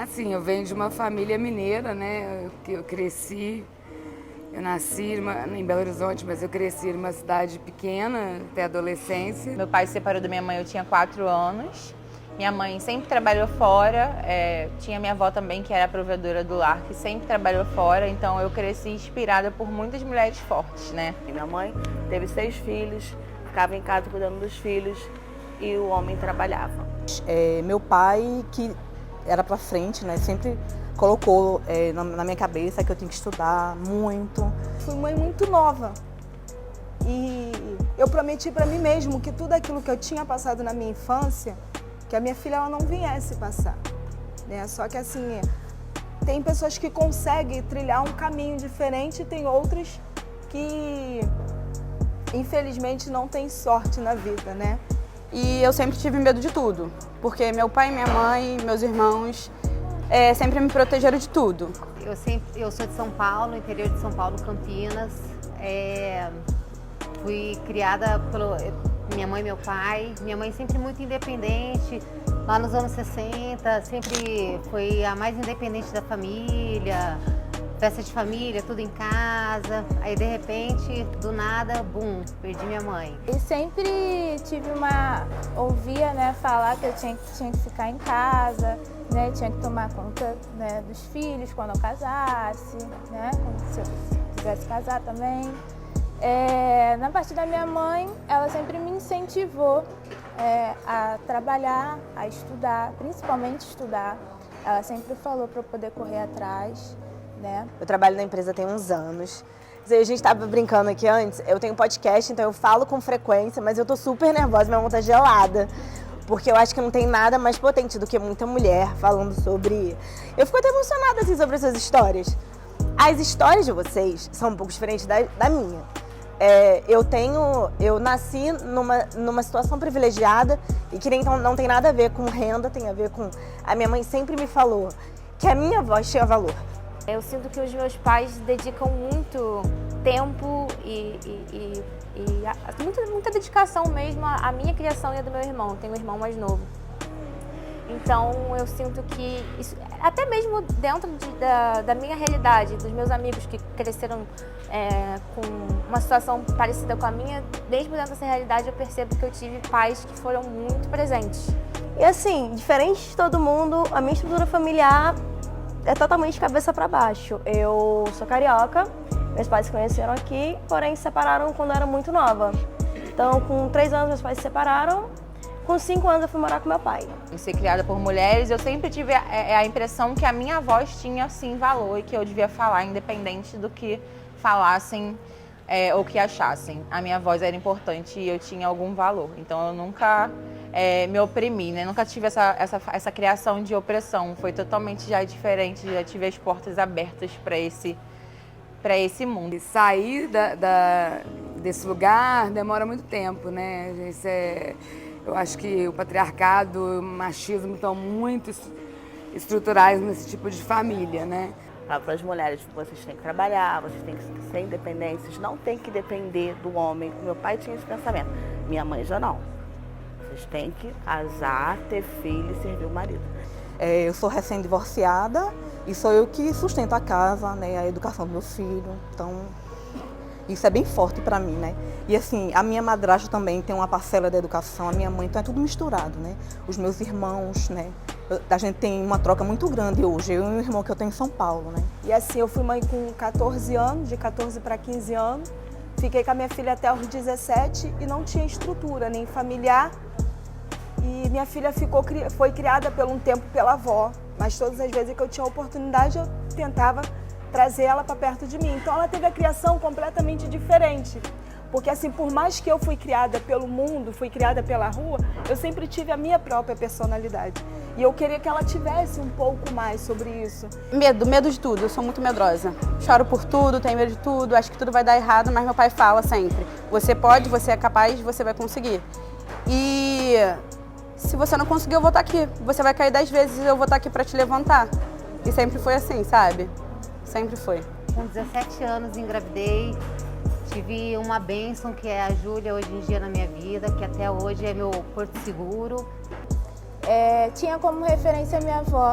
Assim, eu venho de uma família mineira, né? Eu nasci em Belo Horizonte, mas eu cresci numa cidade pequena até a adolescência. Meu pai se separou da minha mãe, eu tinha 4 anos. Minha mãe sempre trabalhou fora, tinha minha avó também, que era a provedora do lar, que sempre trabalhou fora, então eu cresci inspirada por muitas mulheres fortes, né? Minha mãe teve 6 filhos, ficava em casa cuidando dos filhos e o homem trabalhava. Meu pai, que era pra frente, né, sempre colocou na minha cabeça que eu tinha que estudar muito. Fui mãe muito nova e eu prometi para mim mesmo que tudo aquilo que eu tinha passado na minha infância, que a minha filha ela não viesse passar, né? Só que assim, tem pessoas que conseguem trilhar um caminho diferente e tem outras que infelizmente não têm sorte na vida, né? E eu sempre tive medo de tudo, porque meu pai, minha mãe, meus irmãos sempre me protegeram de tudo. Eu sou de São Paulo, interior de São Paulo, Campinas. Fui criada pelo minha mãe e meu pai. Minha mãe sempre muito independente, lá nos anos 60, sempre foi a mais independente da família, festa de família, tudo em casa. Aí de repente, do nada, bum, perdi minha mãe. E sempre ouvia, né, falar que eu tinha que ficar em casa, né, tinha que tomar conta, né, dos filhos quando eu casasse, né, se eu quisesse casar também. Na parte da minha mãe, ela sempre me incentivou a trabalhar, a estudar, principalmente estudar. Ela sempre falou para eu poder correr atrás, né? Eu trabalho na empresa tem uns anos. A gente estava brincando aqui antes, eu tenho podcast, então eu falo com frequência, mas eu tô super nervosa, minha mão tá gelada. Porque eu acho que não tem nada mais potente do que muita mulher falando sobre... Eu fico até emocionada assim, sobre essas histórias. As histórias de vocês são um pouco diferentes da minha. Eu nasci numa situação privilegiada e que não tem nada a ver com renda, tem a ver com... A minha mãe sempre me falou que a minha voz tinha valor. Eu sinto que os meus pais dedicam muito tempo e muita dedicação mesmo à minha criação e à do meu irmão. Eu tenho um irmão mais novo. Então eu sinto que, isso, até mesmo dentro da minha realidade, dos meus amigos que cresceram com uma situação parecida com a minha, mesmo dentro dessa realidade eu percebo que eu tive pais que foram muito presentes. E assim, diferente de todo mundo, a minha estrutura familiar é totalmente cabeça para baixo. Eu sou carioca, meus pais se conheceram aqui, porém se separaram quando eu era muito nova. Então com 3 anos meus pais se separaram. Com 5 anos eu fui morar com meu pai. Em ser criada por mulheres, eu sempre tive a impressão que a minha voz tinha, sim, valor e que eu devia falar, independente do que falassem ou que achassem. A minha voz era importante e eu tinha algum valor. Então eu nunca me oprimi, né? Nunca tive essa criação de opressão. Foi totalmente já diferente, já tive as portas abertas para esse mundo. E sair desse lugar demora muito tempo, né? Eu acho que o patriarcado, o machismo estão muito estruturais nesse tipo de família, né? Para as mulheres, vocês têm que trabalhar, vocês têm que ser independentes, vocês não têm que depender do homem. Meu pai tinha esse pensamento, minha mãe já não. Vocês têm que casar, ter filho e servir o marido. Eu sou recém-divorciada e sou eu que sustento a casa, né, a educação do meu filho, então... Isso é bem forte para mim, né? E assim, a minha madrasta também tem uma parcela da educação, a minha mãe, então é tudo misturado, né? Os meus irmãos, né? A gente tem uma troca muito grande hoje, eu e o irmão que eu tenho em São Paulo, né? E assim, eu fui mãe com 14 anos, de 14 para 15 anos. Fiquei com a minha filha até os 17 e não tinha estrutura, nem familiar. E minha filha foi criada por um tempo pela avó, mas todas as vezes que eu tinha oportunidade eu tentava trazer ela para perto de mim. Então ela teve a criação completamente diferente. Porque assim, por mais que eu fui criada pelo mundo, fui criada pela rua, eu sempre tive a minha própria personalidade. E eu queria que ela tivesse um pouco mais sobre isso. Medo de tudo, eu sou muito medrosa. Choro por tudo, tenho medo de tudo, acho que tudo vai dar errado, mas meu pai fala sempre, você pode, você é capaz, você vai conseguir. E se você não conseguir, eu vou estar aqui. Você vai cair 10 vezes e eu vou estar aqui para te levantar. E sempre foi assim, sabe? Sempre foi. Com 17 anos engravidei, tive uma bênção que é a Júlia hoje em dia na minha vida, que até hoje é meu porto seguro. Tinha como referência a minha avó,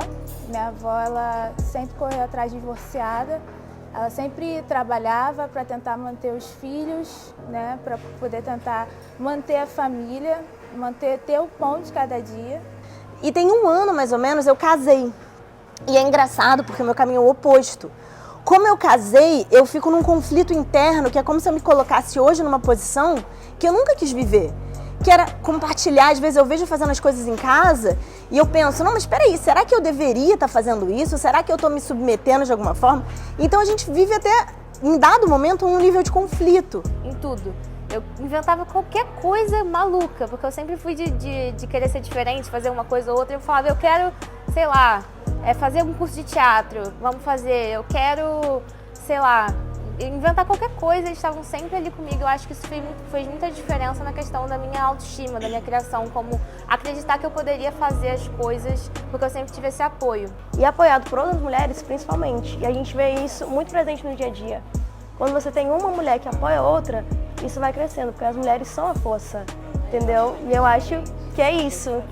Minha avó, ela sempre correu atrás de divorciada. Ela sempre trabalhava para tentar manter os filhos, né, para poder tentar manter a família, ter o pão de cada dia. E tem 1 ano, mais ou menos, eu casei. E é engraçado porque o meu caminho é o oposto. Como eu casei, eu fico num conflito interno que é como se eu me colocasse hoje numa posição que eu nunca quis viver. Que era compartilhar, às vezes eu vejo fazendo as coisas em casa e eu penso, não, mas espera aí, será que eu deveria estar fazendo isso? Será que eu estou me submetendo de alguma forma? Então a gente vive até, em dado momento, um nível de conflito. Em tudo. Eu inventava qualquer coisa maluca, porque eu sempre fui de querer ser diferente, fazer uma coisa ou outra. Eu falava, eu quero, sei lá, fazer um curso de teatro, vamos fazer. Eu quero, sei lá, inventar qualquer coisa. Eles estavam sempre ali comigo. Eu acho que isso fez muita diferença na questão da minha autoestima, da minha criação, como acreditar que eu poderia fazer as coisas, porque eu sempre tive esse apoio. E apoiado por outras mulheres, principalmente. E a gente vê isso muito presente no dia a dia. Quando você tem uma mulher que apoia a outra, isso vai crescendo, porque as mulheres são a força, entendeu? E eu acho que é isso.